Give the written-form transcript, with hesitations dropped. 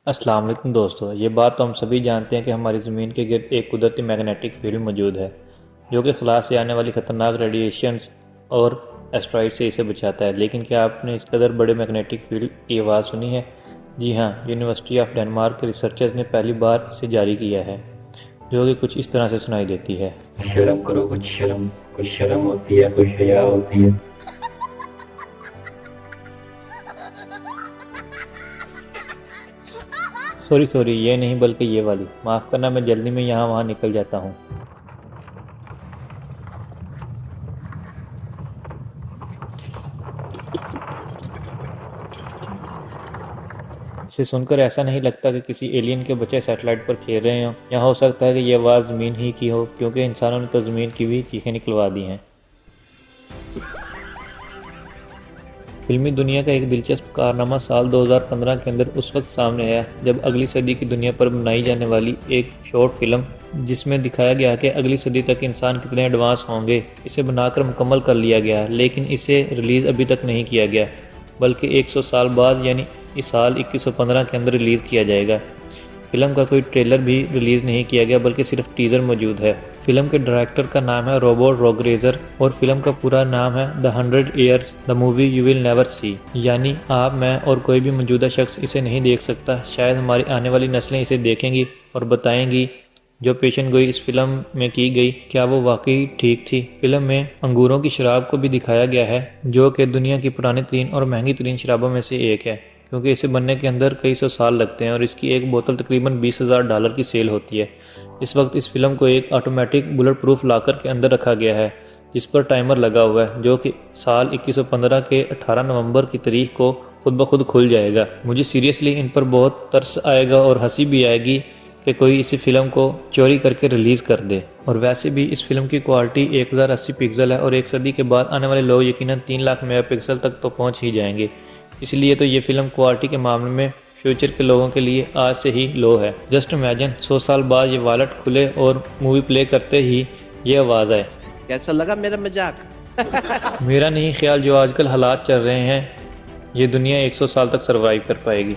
अस्सलाम वालेकुम दोस्तों, ये बात तो हम सभी जानते हैं कि हमारी ज़मीन के गिर्द एक कुदरती मैग्नेटिक फील्ड मौजूद है जो कि खला से आने वाली ख़तरनाक रेडिएशंस और एस्ट्रॉइड से इसे बचाता है। लेकिन क्या आपने इस कदर बड़े मैग्नेटिक फील्ड की आवाज़ सुनी है? जी हाँ, यूनिवर्सिटी ऑफ डेनमार्क के रिसर्चर्स ने पहली बार इसे जारी किया है, जो कि कुछ इस तरह से सुनाई देती है। शर्म करो, कुछ शर्म होती है, कुछ हया होती है। सॉरी, ये नहीं बल्कि ये वाली। माफ़ करना, मैं जल्दी में यहाँ वहाँ निकल जाता हूँ। इसे सुनकर ऐसा नहीं लगता कि किसी एलियन के बच्चे सैटेलाइट पर खेल रहे हों, या हो सकता है कि यह आवाज़ ज़मीन ही की हो, क्योंकि इंसानों ने तो ज़मीन की भी चीखें निकलवा दी हैं। फिल्मी दुनिया का एक दिलचस्प कारनामा साल 2015 के अंदर उस वक्त सामने आया जब अगली सदी की दुनिया पर बनाई जाने वाली एक शॉर्ट फिल्म, जिसमें दिखाया गया कि अगली सदी तक इंसान कितने एडवांस होंगे, इसे बनाकर मुकम्मल कर लिया गया। लेकिन इसे रिलीज़ अभी तक नहीं किया गया, बल्कि 100 साल बाद यानी इस साल 2115 के अंदर रिलीज़ किया जाएगा। फिल्म का कोई ट्रेलर भी रिलीज़ नहीं किया गया, बल्कि सिर्फ टीज़र मौजूद है। फिल्म के डायरेक्टर का नाम है रॉबर्ट रोगरेजर और फिल्म का पूरा नाम है the 100 years the movie you will never see, यानी आप, मैं और कोई भी मौजूदा शख्स इसे नहीं देख सकता। शायद हमारी आने वाली नस्लें इसे देखेंगी और बताएंगी जो पेशन गोई इस फिल्म में की गई, क्या वो वाकई ठीक थी। फिल्म में अंगूरों की शराब को भी दिखाया गया है, जो कि दुनिया की पुरानी तरीन और महंगी तरीन शराबों में से एक है, क्योंकि इसे बनने के अंदर कई सौ साल लगते हैं और इसकी एक बोतल तकरीबन $20,000 की सेल होती है। इस वक्त इस फिल्म को एक ऑटोमेटिक बुलेट प्रूफ लॉकर के अंदर रखा गया है, जिस पर टाइमर लगा हुआ है, जो कि साल 2115 के 18 नवंबर की तारीख को खुद ब खुद खुल जाएगा। मुझे सीरियसली इन पर बहुत तरस आएगा और हंसी भी आएगी कि कोई इस फिल्म को चोरी करके रिलीज़ कर दे। और वैसे भी इस फिल्म की क्वालिटी 1080 पिक्सल है और एक सदी के बाद आने वाले लोग यकीनन 3 लाख मेगापिक्सल तक तो पहुंच ही जाएंगे। इसलिए तो ये फिल्म क्वालिटी के मामले में फ्यूचर के लोगों के लिए आज से ही लो है। जस्ट इमेजिन 100 साल बाद ये वॉलेट खुले और मूवी प्ले करते ही ये आवाज़ आए। कैसा लगा मेरा मजाक? मेरा नहीं ख्याल जो आजकल हालात चल रहे हैं, ये दुनिया 100 साल तक सर्वाइव कर पाएगी।